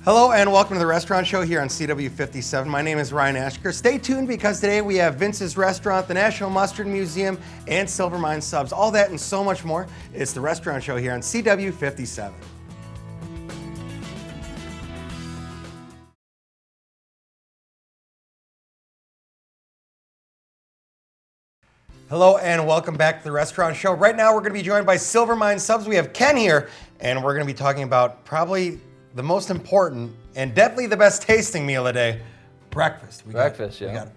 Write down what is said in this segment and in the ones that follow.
Hello and welcome to the Restaurant Show here on CW57. My name is Ryan Ashker. Stay tuned because today we have Vince's Restaurant, the National Mustard Museum, and Silver Mine Subs. All that and so much more. It's the Restaurant Show here on CW57. Hello and welcome back to the Restaurant Show. Right now we're going to be joined by Silver Mine Subs. We have Ken here and we're going to be talking about probably the most important and definitely the best tasting meal a day, breakfast. We got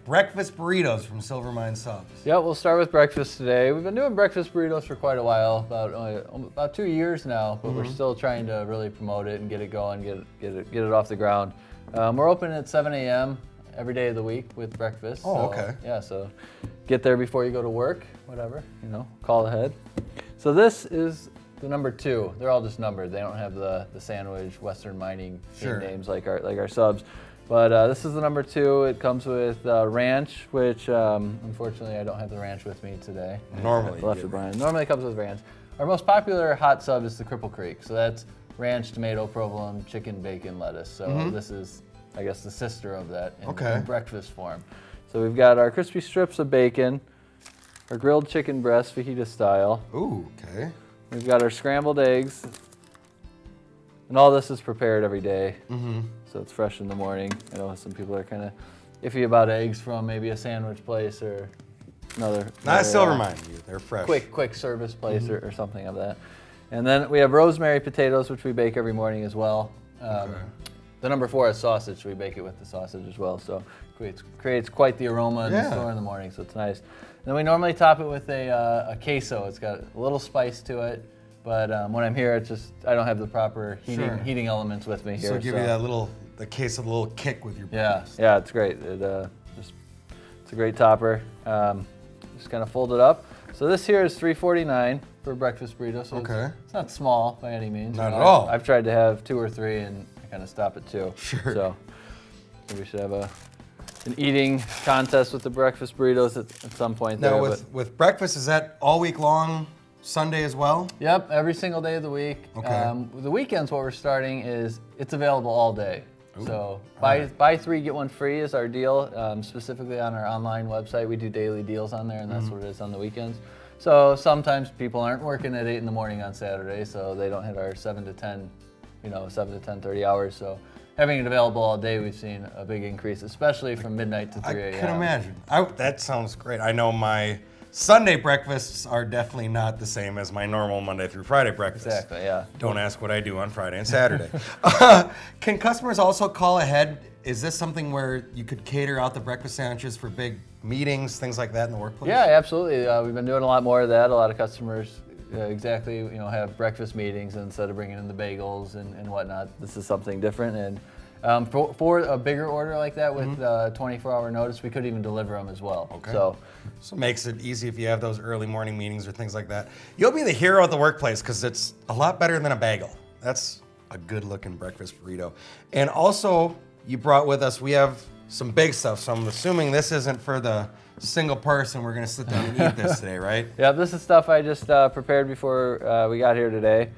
breakfast burritos from Silver Mine Subs. Yeah, we'll start with breakfast today. We've been doing breakfast burritos for quite a while, about 2 years now, but we're still trying to really promote it and get it going, get it off the ground. We're open at 7 a.m. every day of the week with breakfast. Oh, okay. Yeah, so get there before you go to work, whatever, call ahead. So this is the number 2. They're all just numbered. They don't have the sandwich, Western mining names like our subs. But this is the number 2. It comes with ranch, which unfortunately I don't have the ranch with me today. Normally it comes with ranch. Our most popular hot sub is the Cripple Creek. So that's ranch, tomato, provolone, chicken, bacon, lettuce. So this is, I guess, the sister of that in breakfast form. So we've got our crispy strips of bacon, our grilled chicken breast, fajita style. Ooh, okay. We've got our scrambled eggs, and all this is prepared every day, so it's fresh in the morning. I know some people are kind of iffy about eggs from maybe a sandwich place or another. Not a Silver Mine, they're fresh. Quick service place or something of that. And then we have rosemary potatoes, which we bake every morning as well. The number 4 is sausage, so we bake it with the sausage as well. So creates quite the aroma in the store in the morning, so it's nice. And then we normally top it with a queso. It's got a little spice to it, but when I'm here, I don't have the proper heating elements with me here. So give you the queso, a little kick with your Yeah, it's great. It's a great topper. Just kind of fold it up. So this here is $3.49 for a breakfast burrito. So it's not small by any means. Not at all. I've tried to have 2 or 3 and I kind of stop at 2. Sure. So maybe we should have an eating contest with the breakfast burritos at some point. Now with breakfast, is that all week long, Sunday as well? Yep, every single day of the week. Okay. The weekends, what we're starting is it's available all day. Ooh, so buy 3, get 1 free is our deal. Specifically on our online website, we do daily deals on there, and that's what it is on the weekends. So sometimes people aren't working at 8 in the morning on Saturday, so they don't hit our 7 to 10, 7 to 10:30 hours. So having it available all day, we've seen a big increase, especially from midnight to 3 a.m. I can imagine. That sounds great. I know my Sunday breakfasts are definitely not the same as my normal Monday through Friday breakfast. Exactly, yeah. Don't ask what I do on Friday and Saturday. Can customers also call ahead? Is this something where you could cater out the breakfast sandwiches for big meetings, things like that in the workplace? Yeah, absolutely. We've been doing a lot more of that. A lot of customers have breakfast meetings instead of bringing in the bagels and whatnot. This is something different. And for a bigger order like that with 24-hour notice, we could even deliver them as well. Okay. So it makes it easy if you have those early morning meetings or things like that. You'll be the hero at the workplace because it's a lot better than a bagel. That's a good looking breakfast burrito. And also, you brought with us, we have some big stuff. So I'm assuming this isn't for the single person. We're going to sit down and eat this today, right? Yeah, this is stuff I just prepared before we got here today.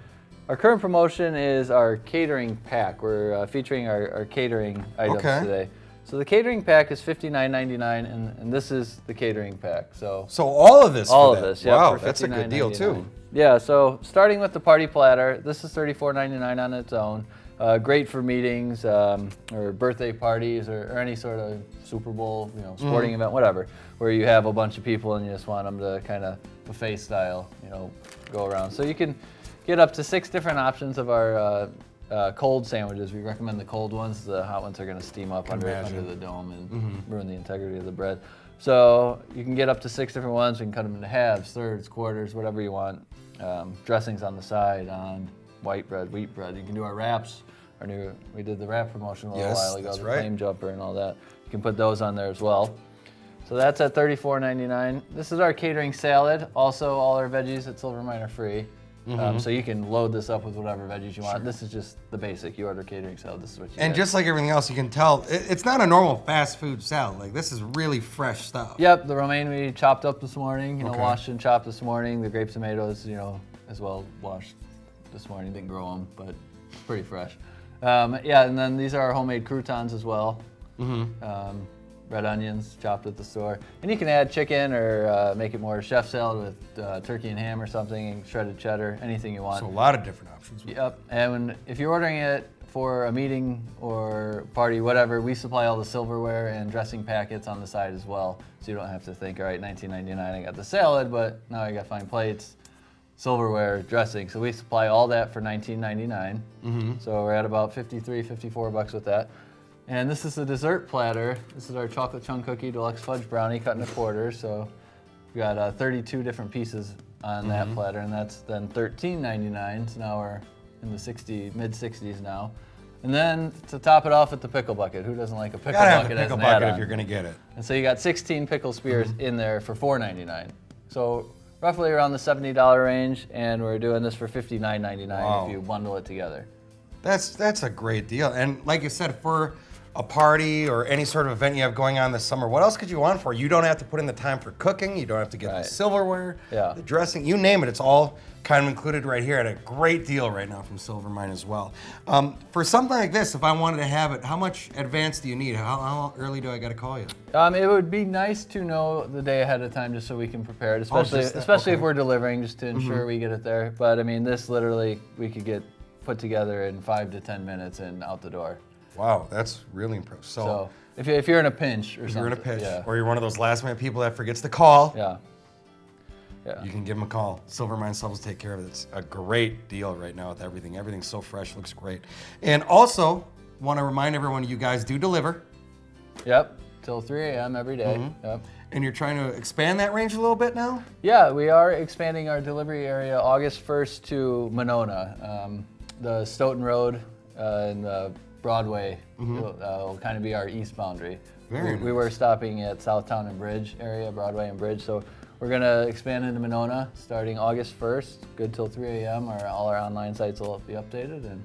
Our current promotion is our catering pack. We're featuring our catering items today. So the catering pack is $59.99, and this is the catering pack. So all of this. All of this. Yeah. Wow, that's a good deal too. Yeah. So starting with the party platter, this is $34.99 on its own. Great for meetings or birthday parties or any sort of Super Bowl, sporting event, whatever, where you have a bunch of people and you just want them to kind of buffet style, go around. So you can get up to 6 different options of our cold sandwiches. We recommend the cold ones. The hot ones are going to steam up under the dome and ruin the integrity of the bread. So you can get up to 6 different ones. We can cut them into halves, thirds, quarters, whatever you want. Dressings on the side, on white bread, wheat bread. You can do our wraps. We did the wrap promotion a little while ago, the flame jumper and all that. You can put those on there as well. So that's at $34.99. This is our catering salad. Also, all our veggies at Silver Mine are free. So you can load this up with whatever veggies you want. This is just the basic. You order catering salad, this is what you get. Just like everything else, you can tell, it's not a normal fast food salad. Like, this is really fresh stuff. Yep, the romaine we chopped up this morning, washed and chopped this morning. The grape tomatoes, as well washed this morning. Didn't grow them, but pretty fresh. Yeah, and then these are our homemade croutons as well. Red onions chopped at the store. And you can add chicken or make it more chef salad with turkey and ham or something, and shredded cheddar, anything you want. So a lot of different options. Yep, and if you're ordering it for a meeting or party, whatever, we supply all the silverware and dressing packets on the side as well. So you don't have to think, all right, $19.99, I got the salad, but now I got fine plates, silverware, dressing. So we supply all that for $19.99. So we're at about $54 with that. And this is the dessert platter. This is our chocolate chunk cookie deluxe fudge brownie cut into quarters. So we got 32 different pieces on that platter, and that's then $13.99. So now we're in the mid 60s now. And then to top it off with the pickle bucket. Who doesn't like a pickle Gotta have bucket the as pickle an bucket add-on? if you're gonna get it. And so you got 16 pickle spears in there for $4.99. So roughly around the $70 range, and we're doing this for $59.99 if you bundle it together. That's a great deal. And like you said, for a party or any sort of event you have going on this summer, what else could you want for? You don't have to put in the time for cooking. You don't have to get the silverware, the dressing, you name it. It's all kind of included right here at a great deal right now from Silvermine as well. For something like this, if I wanted to have it, how much advance do you need? How early do I got to call you? It would be nice to know the day ahead of time just so we can prepare it, especially if we're delivering, just to ensure we get it there. But I mean, this literally we could get put together in 5 to 10 minutes and out the door. Wow, that's really impressive. So if you're in a pinch or something. You're in a pinch, or you're one of those last minute people that forgets to call. Yeah. You can give them a call. Silvermine Subs will take care of it. It's a great deal right now with everything. Everything's so fresh, looks great. And also, want to remind everyone, you guys do deliver. Yep, till 3 a.m. every day. Yep. And you're trying to expand that range a little bit now? Yeah, we are expanding our delivery area August 1st to Monona. The Stoughton Road and the Broadway will kind of be our east boundary. We were stopping at Southtown and Bridge area, Broadway and Bridge, so we're going to expand into Monona starting August 1st, good till 3 a.m. All our online sites will be updated. And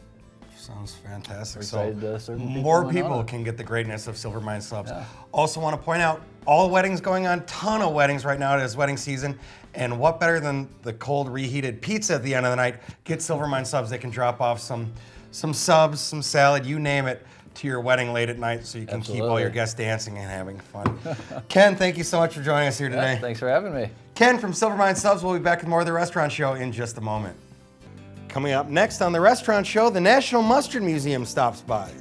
sounds fantastic. So more people can get the greatness of Silvermine Subs. Yeah. Also want to point out, all weddings going on, ton of weddings right now. It is wedding season. And what better than the cold reheated pizza at the end of the night? Get Silvermine Subs. They can drop off some subs, some salad, you name it, to your wedding late at night so you can keep all your guests dancing and having fun. Ken, thank you so much for joining us here today. Yeah, thanks for having me. Ken from Silvermine Subs. We'll be back with more of the Restaurant Show in just a moment. Coming up next on the Restaurant Show, the National Mustard Museum stops by.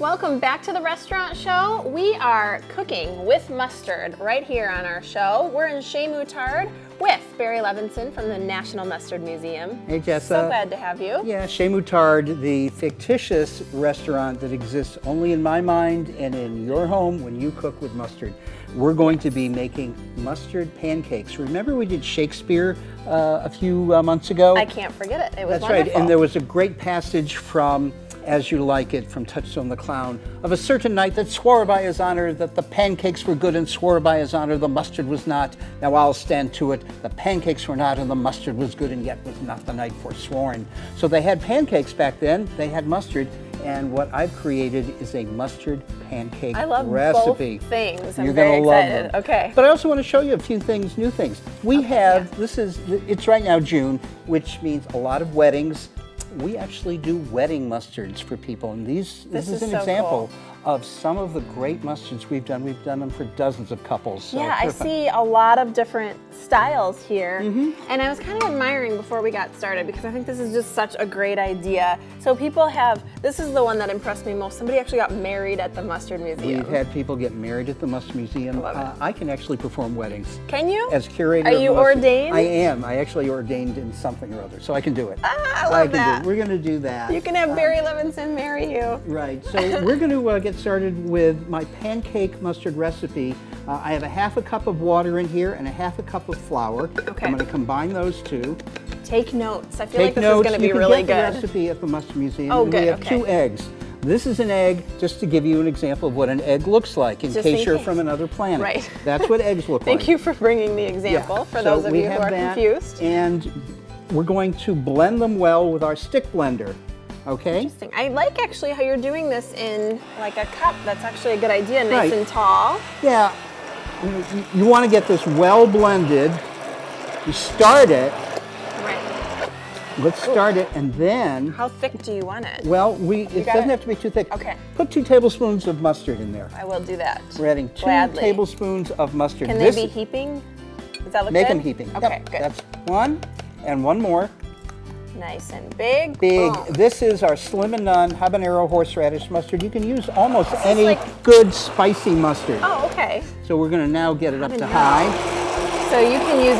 Welcome back to the Restaurant Show. We are cooking with mustard right here on our show. We're in Chez Moutarde with Barry Levinson from the National Mustard Museum. Hey, Jessa. So glad to have you. Yeah, Chez Moutarde, the fictitious restaurant that exists only in my mind and in your home when you cook with mustard. We're going to be making mustard pancakes. Remember we did Shakespeare a few months ago? I can't forget it. It was That's wonderful. right, and there was a great passage from As You Like It from Touchstone the Clown, of a certain knight that swore by his honor that the pancakes were good and swore by his honor the mustard was not. Now I'll stand to it, the pancakes were not and the mustard was good, and yet was not the knight forsworn. So they had pancakes back then, they had mustard, and what I've created is a mustard pancake recipe. I love both things. I'm You're very gonna love excited. them. Okay. But I also want to show you a few things, new things. We have, it's right now June, which means a lot of weddings. We actually do wedding mustards for people, and this is an so example cool. of some of the great mustards we've done. We've done them for dozens of couples. So yeah, I see a lot of different styles here, and I was kind of admiring before we got started because I think this is just such a great idea. So people this is the one that impressed me most. Somebody actually got married at the Mustard Museum. We've had people get married at the Mustard Museum. I can actually perform weddings. Can you? As curator. Are you ordained? I am. I actually ordained in something or other, so I can do it. I love that. We're going to do that. You can have Barry Levinson marry you. Right. So we're going to get started with my pancake mustard recipe. I have a half a cup of water in here and a half a cup of flour. Okay. I'm going to combine those two. Take notes. I feel like this is going to be really good. You can get the recipe at the Mustard Museum. Oh, and good. We have 2 eggs. This is an egg, just to give you an example of what an egg looks like, in case you're from another planet. Right. That's what eggs look like. Thank you for bringing the example for those of you who are confused. And we're going to blend them well with our stick blender. Okay. Interesting. I like actually how you're doing this in like a cup. That's actually a good idea, nice and tall. Yeah, you want to get this well blended. You start it. Right. Let's start it, and then. How thick do you want it? Well, it doesn't have to be too thick. Okay. Put 2 tablespoons of mustard in there. I will do that. We're adding 2 Gladly. tablespoons of mustard. Can they be heaping? Does that look Make good? them heaping. Okay, Yep, good. That's 1, and 1 more. Nice and big. Big. Boom. This is our Slim and None habanero horseradish mustard. You can use almost any like- good spicy mustard. Oh, okay. So we're going to now get it up to Habanero. high. So you can use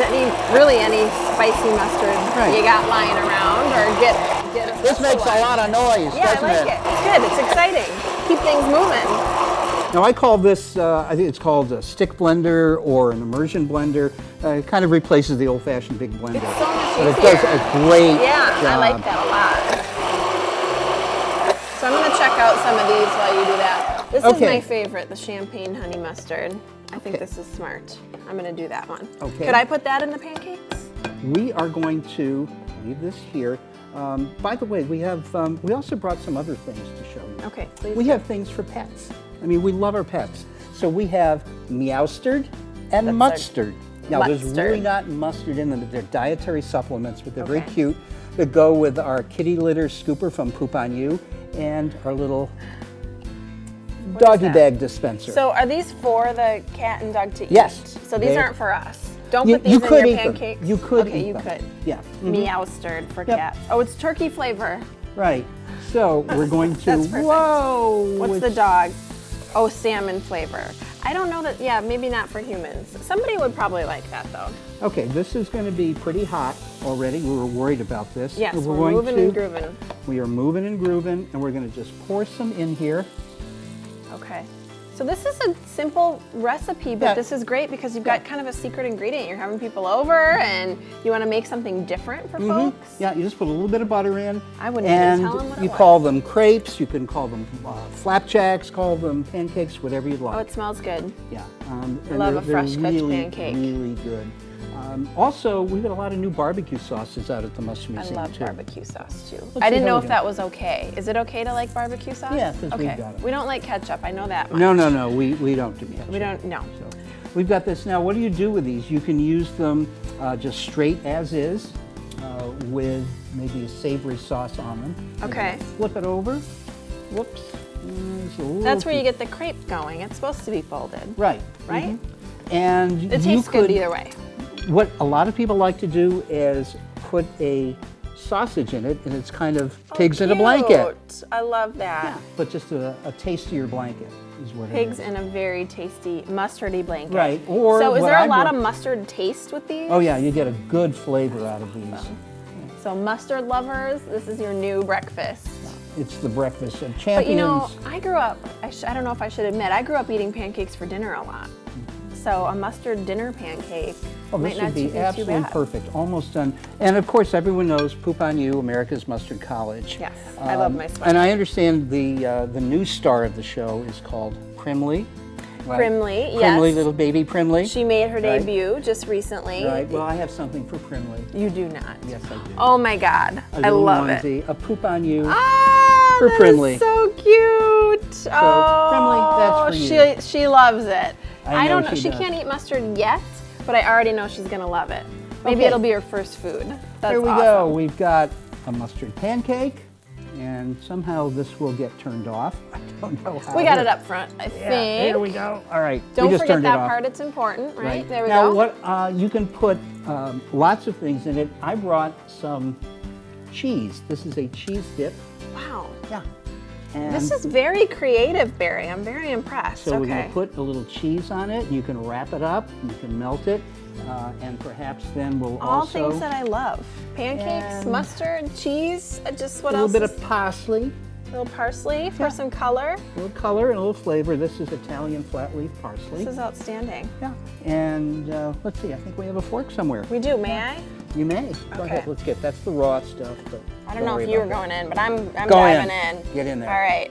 really any spicy mustard Right. you got lying around, or get a This makes a lot of noise, Yeah, I doesn't like it. It's good. It's exciting. Keep things moving. Now I call this, I think it's called a stick blender or an immersion blender. It kind of replaces the old-fashioned big blender. It's so much But it easier. does a great Yeah, job. I like that a lot. So I'm gonna check out some of these while you do that. This is Okay. my favorite, the champagne honey mustard. I think Okay. this is smart. I'm gonna do that one. Okay. Could I put that in the pancakes? We are going to leave this here. By the way, we also brought some other things to show you. Okay, please. We do. have things for pets. I mean, we love our pets. So we have meowstard and That's our mustard. Now, there's mustard. really not mustard in them. They're dietary supplements, but they're very Okay. cute. That go with our kitty litter scooper from Poop on You and our little doggy that? bag dispenser. So are these for the cat and dog to eat? Yes. So these They- aren't for us. Don't You- put these you in could your eat them. pancakes. You could Okay, eat you them. could. Yeah. Meowstard for Yep. cats. Oh, it's turkey flavor. Right. So we're going to. That's perfect. Whoa! What's the it's- dog? Oh, salmon flavor. I don't know that, yeah, maybe not for humans. Somebody would probably like that though. Okay, this is going to be pretty hot already. We were worried about this. Yes, So we're going moving and grooving. We are moving and grooving, and we're going to just pour some in here. Okay. So this is a simple recipe, but Yeah. this is great because you've got kind of a secret ingredient. You're having people over and you want to make something different for folks. Yeah, you just put a little bit of butter in. I wouldn't even and tell 'em what it you was. call them crepes, you can call them flapjacks, call them pancakes, whatever you'd like. Oh, it smells good. Yeah. I love a fresh they're cooked really, pancake. really good. Also, we've got a lot of new barbecue sauces out at the Mustard I Museum, love too. barbecue sauce too. Let's I see didn't how know we if do. that was okay. Is it okay to like barbecue sauce? Yeah, 'cause we've okay. got it. We don't like ketchup. I know that much. No, we don't do ketchup. We don't. No. So we've got this now. What do you do with these? You can use them just straight as is with maybe a savory sauce on them. Okay. Flip it over. Whoops. It's a little That's where you too- get the crepe going. It's supposed to be folded. Right. Right? Mhm. And It you tastes could, good either way. What a lot of people like to do is put a sausage in it, and it's kind of pigs in a blanket. Cute. I love that. But just a tastier blanket is what Pigs it is. in a very tasty mustardy blanket. Right, or so is what there a I lot brought- of mustard taste with these? Oh yeah, you get a good flavor out of these. So mustard lovers, this is your new breakfast. It's the breakfast of champions. But you know, I grew up, I don't know if I should admit, I grew up eating pancakes for dinner a lot. So a mustard dinner pancake Oh, might this not would be too absolutely bad. perfect, almost done. And of course, everyone knows Poop on You, America's Mustard College. Yes, I love my spice. And I understand the new star of the show is called Primly. Right? Primly, yes. Primly, little baby Primly. She made her Right. debut just recently. Right. Well, I have something for Primly. You do not. Yes, I do. Oh my God, A I little love it. onesie, A Poop on You. Ah, For that is Primly. so cute. So Primly, that's for you. She loves it. I know don't know. she She does. can't eat mustard yet, but I already know she's gonna love it. Maybe Okay. it'll be her first food. That's Here we awesome. go. We've got a mustard pancake, and somehow this will get turned off. I don't know how. We got it up front, I Yeah, think. there we go. All right. Don't we just forget turned that it off. part. It's important, right? There we now, go. what you can put lots of things in it. I brought some cheese. This is a cheese dip. Wow. Yeah. And This is very creative, Barry. I'm very impressed. so we're okay. going to put a little cheese on it. You can wrap it up. You can melt it, and perhaps then we'll All also things that I love. Pancakes, And- mustard, cheese, just what a else? little bit is- of parsley, a little parsley for Yeah. some color. a little color, and a little flavor. This is Italian flat leaf parsley. This is outstanding. Yeah. And let's see. I think we have a fork somewhere. We do, may I? You may. Go Okay. ahead. Let's get. That's the raw stuff. But I don't know worry if you were about going in, but I'm Go diving in. in. Get in there. All right.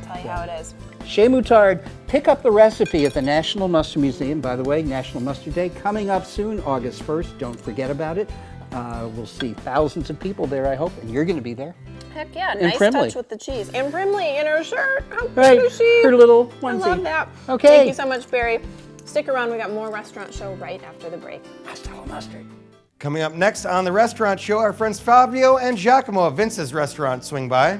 Tell you how it is. that. Chez Moutard, pick up the recipe at the National Mustard Museum. By the way, National Mustard Day coming up soon, August 1st. Don't forget about it. We'll see thousands of people there, I hope, and you're going to be there. Heck yeah, And nice Primly. touch with the cheese. And Primly in her shirt. How cute Right, is she? her little I onesie. love that. Okay. Thank you so much, Barry. Stick around, we got more restaurant show right after the break. Mustard. Coming up next on the restaurant show, our friends Fabio and Giacomo of Vince's Restaurant swing by.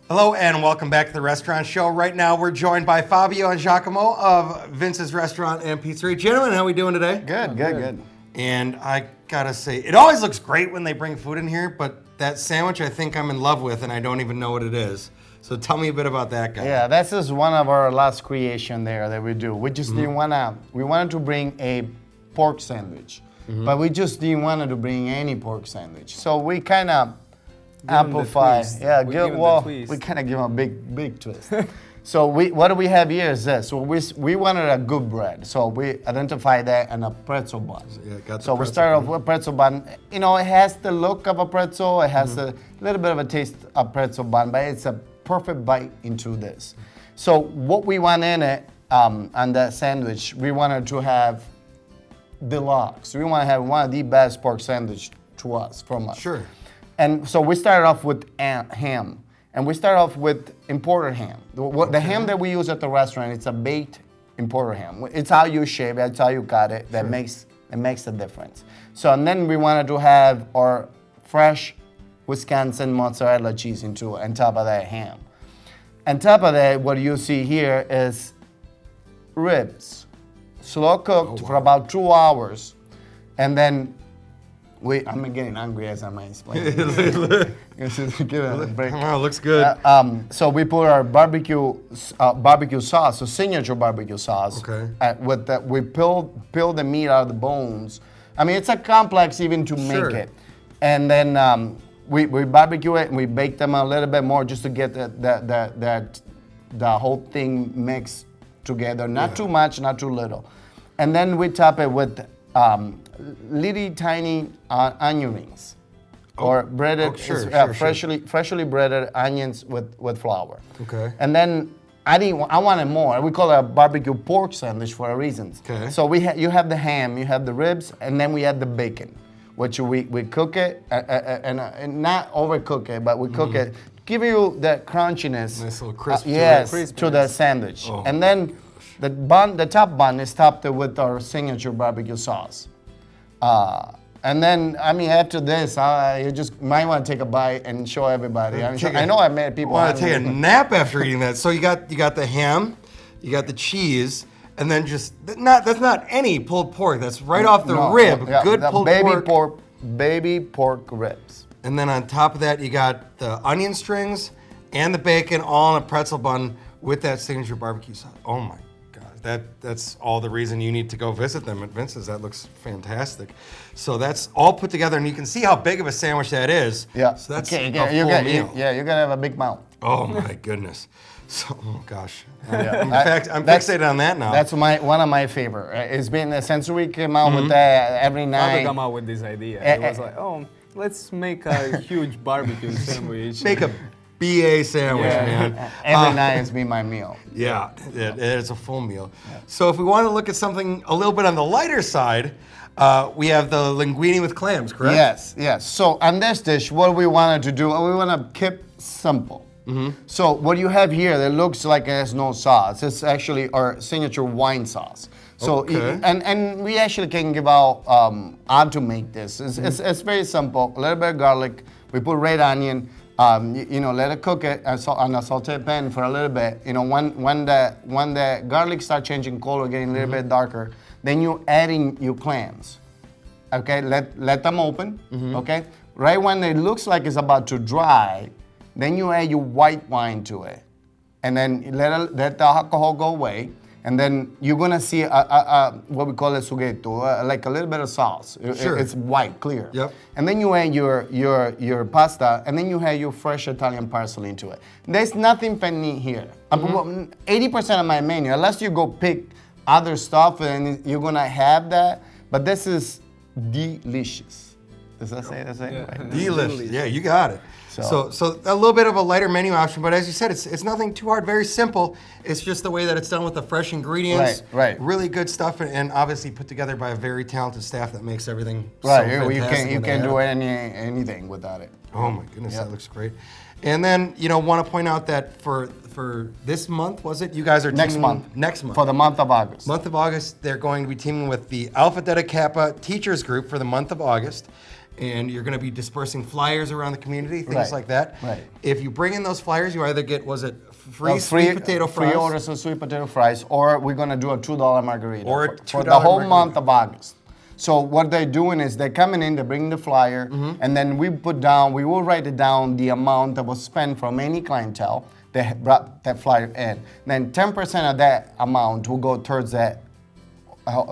Hello and welcome back to the restaurant show. Right now we're joined by Fabio and Giacomo of Vince's Restaurant and Pizzeria. Gentlemen, how are we doing today? Good. And I gotta say, it always looks great when they bring food in here, but that sandwich I think I'm in love with and I don't even know what it is. So tell me a bit about that guy. Yeah, this is one of our last creation there that we do. We just didn't wanna, we wanted to bring a pork sandwich, but we just didn't want to bring any pork sandwich. So we kind of amplify. Yeah, we kind of give them a big twist. So what do we have here is this. So we wanted a good bread. So we identified that in a pretzel bun. So we started off with pretzel bun. You know, it has the look of a pretzel. It has a little bit of a taste of pretzel bun, but it's a perfect bite into this. So what we want in it on that sandwich, we wanted to have deluxe. We want to have one of the best pork sandwich from us. Sure. And so we started off with ham. And we start off with imported ham. The ham that we use at the restaurant, it's a baked imported ham. It's how you shape it, it's how you cut it, that makes the difference. So, and then we wanted to have our fresh Wisconsin mozzarella cheese on top of that ham. On top of that, what you see here is ribs, slow cooked for about 2 hours. And then I'm getting hungry as I'm explaining. Give it a break. Wow, looks good. So we put our barbecue sauce, so signature barbecue sauce. Okay. We peel the meat out of the bones. I mean, it's a complex even to make it. And then we barbecue it and we bake them a little bit more just to get the whole thing mixed together. Not too much, not too little. And then we top it with little tiny onion rings, or breaded, freshly breaded onions with flour. Okay. And then I wanted more. We call it a barbecue pork sandwich for a reason. Okay. So you have the ham, you have the ribs, and then we add the bacon, which we cook it and not overcook it, but we cook it, give you the crunchiness. Nice little crisp. To the sandwich. Oh. And then the top bun is topped with our signature barbecue sauce. And then, I mean, after this, you just might want to take a bite and show everybody. I know I made people want to take a nap after eating that. So you got the ham, you got the cheese, and then that's not any pulled pork. That's right off the rib. Good pulled pork. Baby pork ribs. And then on top of that, you got the onion strings and the bacon all in a pretzel bun with that signature barbecue sauce. Oh my God, that's all the reason you need to go visit them at Vince's. That looks fantastic. So that's all put together, and you can see how big of a sandwich that is. Yeah. So that's okay, a full meal. You're gonna have a big mouth. Oh my goodness. So, oh gosh. I'm fixated on that now. That's one of my favorite. It's been since we came out with that every night. I come out with this idea. It was like, oh, let's make a huge barbecue sandwich. Make a BA sandwich, man. Every night it's been my meal. Yeah, it's a full meal. Yeah. So if we want to look at something a little bit on the lighter side, we have the linguine with clams, correct? Yes. So on this dish, what we wanted to do, we want to keep simple. So what you have here that looks like it has no sauce, it's actually our signature wine sauce. So and we actually can give out how to make this. It's very simple. A little bit of garlic. We put red onion. Let it cook it on a sauté pan for a little bit. When the garlic starts changing color, getting a little bit darker, then you add in your clams. Okay, let them open. Okay, right when it looks like it's about to dry, then you add your white wine to it, and then let the alcohol go away. And then you're gonna see what we call a sughetto, like a little bit of sauce. Sure. It's white, clear. Yep. And then you add your pasta, and then you add your fresh Italian parsley into it. There's nothing fancy here. 80% of my menu, unless you go pick other stuff, and you're gonna have that. But this is delicious. Does that say that? Right? Delicious. Yeah, you got it. So a little bit of a lighter menu option, but as you said, it's nothing too hard, very simple. It's just the way that it's done with the fresh ingredients. Right. Really good stuff, and obviously put together by a very talented staff that makes everything Right, so you fantastic can when do they anything without it. Oh my goodness, that looks great. And then, want to point out that for this month, was it? You guys are Next teaming month. Next month. For the month of August. Month of August, they're going to be teaming with the Alpha Delta Kappa Teachers Group for the month of August. And you're going to be dispersing flyers around the community, things Right, like that. right. If you bring in those flyers, you either get, free sweet potato fries? Free orders of sweet potato fries, or we're going to do a $2 margarita Or a for $2 the whole margarita. month of August. So what they're doing is they're coming in, they bring the flyer, and then we will write it down the amount that was spent from any clientele that brought that flyer in. Then 10% of that amount will go towards that,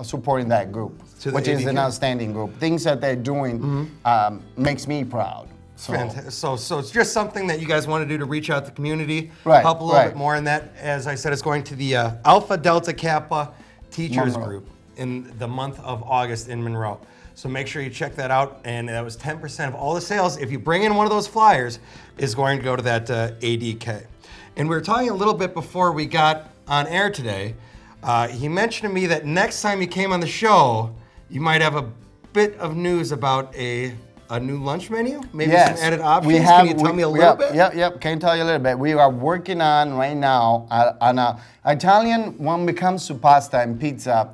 supporting that group, which is an outstanding group. Things that they're doing makes me proud. So, Fantastic. So it's just something that you guys want to do to reach out to the community, Right, help a little right. bit more. And that, as I said, is going to the Alpha Delta Kappa Teachers Monroe. Group in the month of August in Monroe. So make sure you check that out. And that was 10% of all the sales. If you bring in one of those flyers, is going to go to that ADK. And we were talking a little bit before we got on air today. He mentioned to me that next time you came on the show, you might have a bit of news about a new lunch menu, maybe some added options. Can you tell me a little bit? Yep, can tell you a little bit. We are working on right now on a Italian. When it comes to pasta and pizza,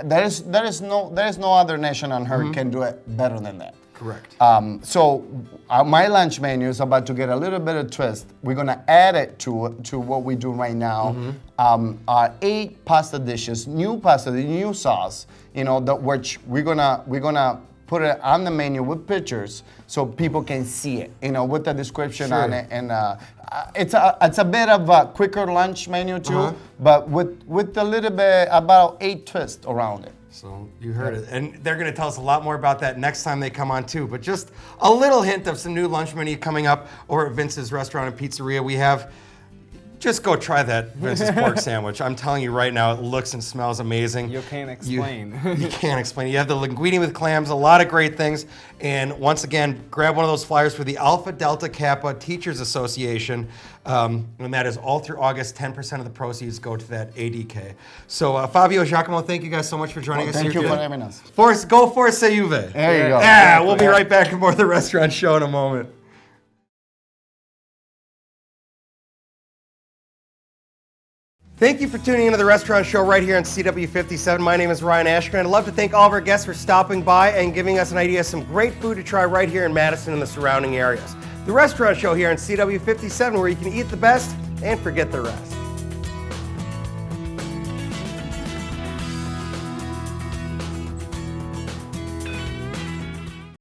there is no other nation on earth can do it better than that. Correct. So my lunch menu is about to get a little bit of twist. We're gonna add it to what we do right now. Our 8 pasta dishes, new pasta, the new sauce. Which we're gonna put it on the menu with pictures so people can see it. With the description on it, and it's a bit of a quicker lunch menu too, but with a little bit about 8 twists around it. So you heard it. And they're going to tell us a lot more about that next time they come on too. But just a little hint of some new lunch menu coming up over at Vince's Restaurant and Pizzeria. We have, just go try that Vince's pork sandwich. I'm telling you right now, it looks and smells amazing. You can't explain. You can't explain. You have the linguine with clams, a lot of great things. And once again, grab one of those flyers for the Alpha Delta Kappa Teachers Association. And that is all through August. 10% of the proceeds go to that ADK. So Fabio, Giacomo, thank you guys so much for joining us here. Thank you for having us. Go Force Juve. There you go. Yeah, we'll be right back for more of the restaurant show in a moment. Thank you for tuning into the Restaurant Show right here on CW57. My name is Ryan Ashgren. I'd love to thank all of our guests for stopping by and giving us an idea of some great food to try right here in Madison and the surrounding areas. The Restaurant Show here on CW57, where you can eat the best and forget the rest.